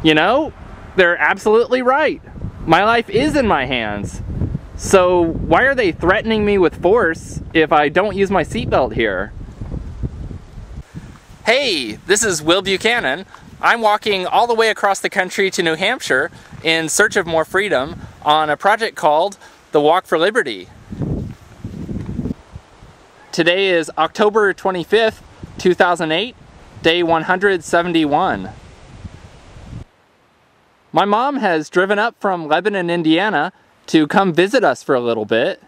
You know, they're absolutely right. My life is in my hands. So why are they threatening me with force if I don't use my seatbelt here? Hey, this is Will Buchanan. I'm walking all the way across the country to New Hampshire in search of more freedom on a project called the Walk for Liberty. Today is October 25th, 2008, day 171. My mom has driven up from Lebanon, Indiana to come visit us for a little bit.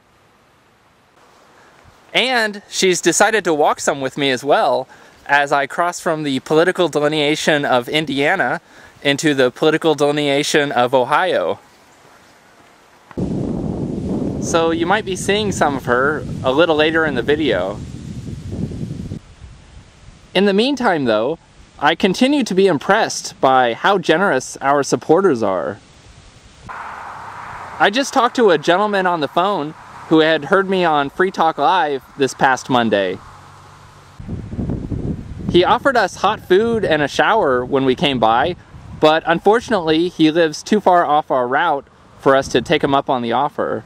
And she's decided to walk some with me as well as I cross from the political delineation of Indiana into the political delineation of Ohio. So you might be seeing some of her a little later in the video. In the meantime though, I continue to be impressed by how generous our supporters are. I just talked to a gentleman on the phone who had heard me on Free Talk Live this past Monday. He offered us hot food and a shower when we came by, but unfortunately he lives too far off our route for us to take him up on the offer.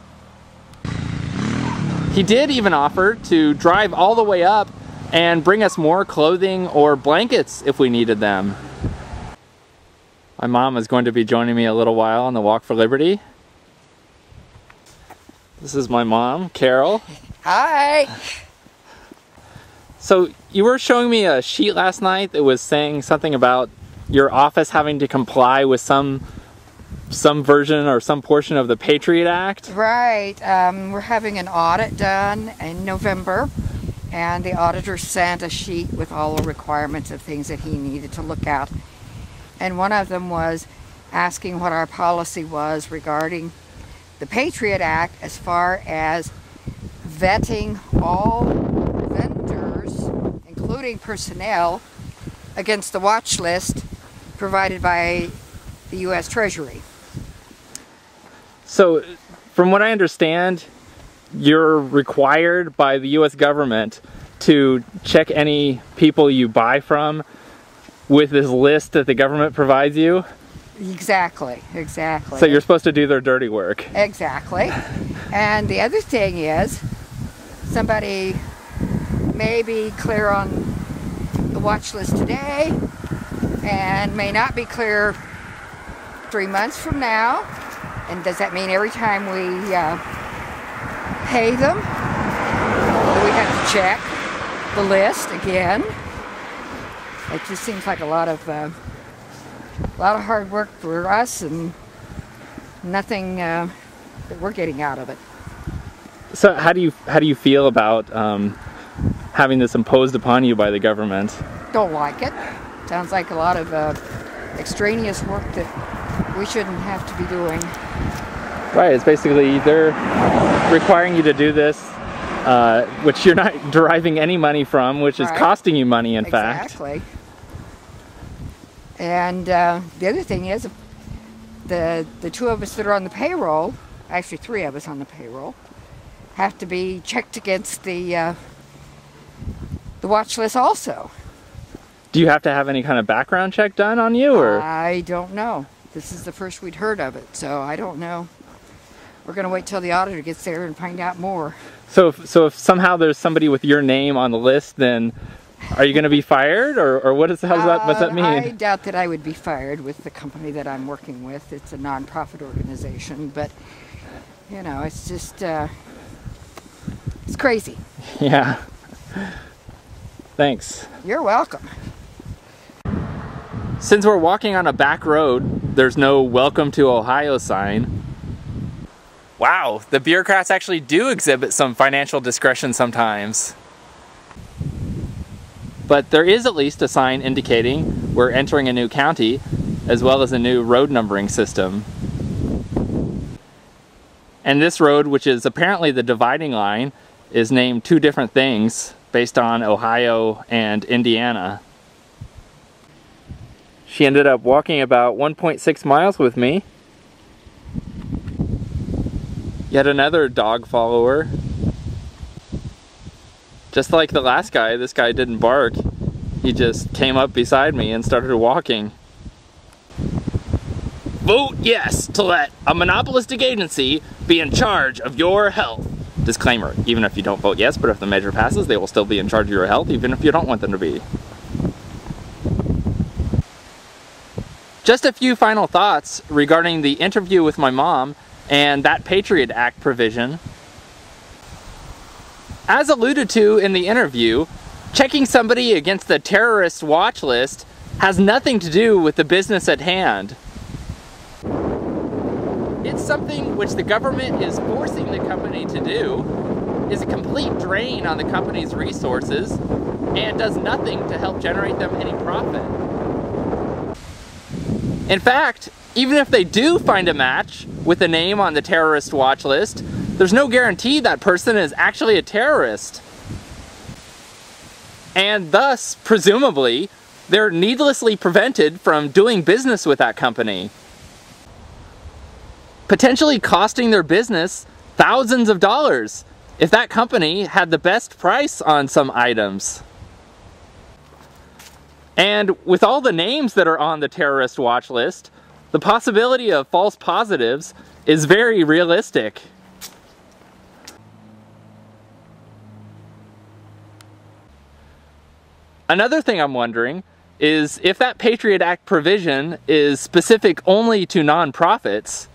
He did even offer to drive all the way up and bring us more clothing or blankets if we needed them. My mom is going to be joining me a little while on the Walk for Liberty. This is my mom, Carol. Hi! So you were showing me a sheet last night that was saying something about your office having to comply with some version or some portion of the Patriot Act? Right. We're having an audit done in November, and the auditor sent a sheet with all the requirements of things that he needed to look at. And one of them was asking what our policy was regarding the Patriot Act as far as vetting all vendors, including personnel, against the watch list provided by the U.S. Treasury. So, from what I understand, you're required by the U.S. government to check any people you buy from with this list that the government provides you? Exactly, exactly. So you're supposed to do their dirty work. Exactly. And the other thing is, somebody may be clear on the watch list today and may not be clear 3 months from now. And does that mean every time we pay them, we have to check the list again? It just seems like a lot of hard work for us and nothing that we're getting out of it. So how do you feel about having this imposed upon you by the government? Don't like it. Sounds like a lot of extraneous work that we shouldn't have to be doing. Right, it's basically they're requiring you to do this, which you're not deriving any money from, which is costing you money, in fact. Exactly. And the other thing is, the two of us that are on the payroll, actually 3 of us on the payroll, have to be checked against the watch list also. Do you have to have any kind of background check done on you, or? I don't know. This is the first we'd heard of it, so I don't know. We're going to wait till the auditor gets there and find out more. So if somehow there's somebody with your name on the list, then are you going to be fired, or what's that mean? I doubt that I would be fired with the company that I'm working with. It's a non-profit organization, but you know, it's just it's crazy. Yeah. Thanks. You're welcome. Since we're walking on a back road, there's no "Welcome to Ohio" sign. Wow, the bureaucrats actually do exhibit some financial discretion sometimes. But there is at least a sign indicating we're entering a new county, as well as a new road numbering system. And this road, which is apparently the dividing line, is named 2 different things based on Ohio and Indiana. She ended up walking about 1.6 miles with me. Yet another dog follower. Just like the last guy, this guy didn't bark. He just came up beside me and started walking. vote yes to let a monopolistic agency be in charge of your health. Disclaimer, even if you don't vote yes, but if the measure passes, they will still be in charge of your health, even if you don't want them to be. Just a few final thoughts regarding the interview with my mom and that Patriot Act provision. As alluded to in the interview, checking somebody against the terrorist watch list has nothing to do with the business at hand. It's something which the government is forcing the company to do, is a complete drain on the company's resources, and does nothing to help generate them any profit. In fact, even if they do find a match with a name on the terrorist watch list, there's no guarantee that person is actually a terrorist. And thus, presumably, they're needlessly prevented from doing business with that company, potentially costing their business thousands of dollars if that company had the best price on some items. And with all the names that are on the terrorist watch list, the possibility of false positives is very realistic. Another thing I'm wondering is if that Patriot Act provision is specific only to nonprofits,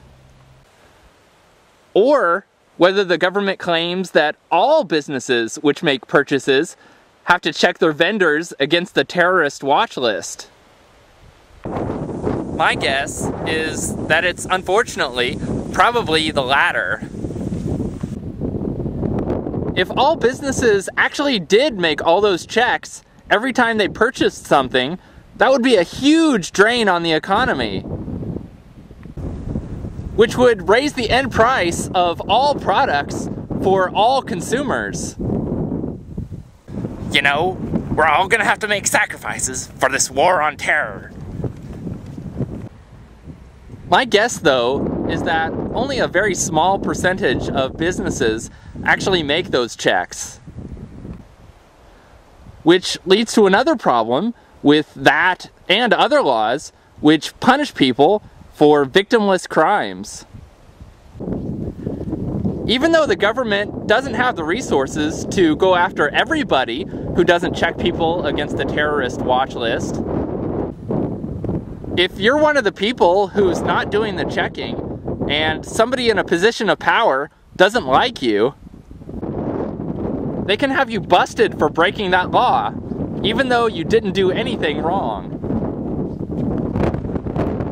or whether the government claims that all businesses which make purchases have to check their vendors against the terrorist watch list. My guess is that it's unfortunately probably the latter. If all businesses actually did make all those checks every time they purchased something, that would be a huge drain on the economy, which would raise the end price of all products for all consumers. You know, we're all gonna have to make sacrifices for this war on terror. My guess, though, is that only a very small percentage of businesses actually make those checks. Which leads to another problem with that and other laws which punish people for victimless crimes. Even though the government doesn't have the resources to go after everybody who doesn't check people against the terrorist watch list, if you're one of the people who's not doing the checking and somebody in a position of power doesn't like you, they can have you busted for breaking that law, even though you didn't do anything wrong.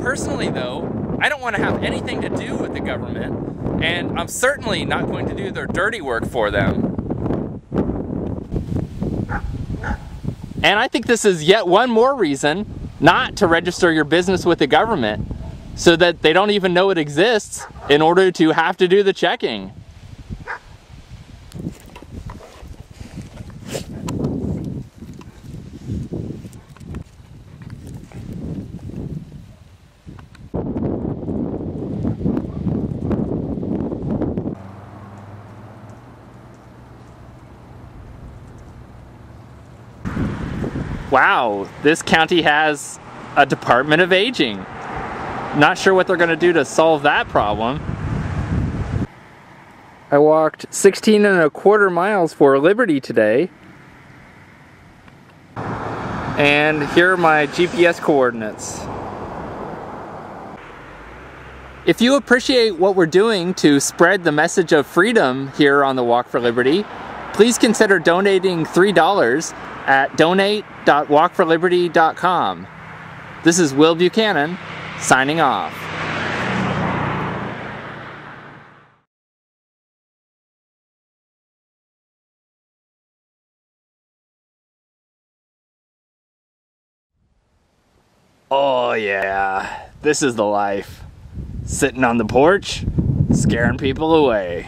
Personally though, I don't want to have anything to do with the government, and I'm certainly not going to do their dirty work for them. And I think this is yet one more reason not to register your business with the government, so that they don't even know it exists in order to have to do the checking. Wow, this county has a Department of Aging. Not sure what they're going to do to solve that problem. I walked 16.25 miles for Liberty today. And here are my GPS coordinates. If you appreciate what we're doing to spread the message of freedom here on the Walk for Liberty, please consider donating $3 at donate.walkforliberty.com. This is Will Buchanan, signing off. Oh yeah, this is the life. Sitting on the porch, scaring people away.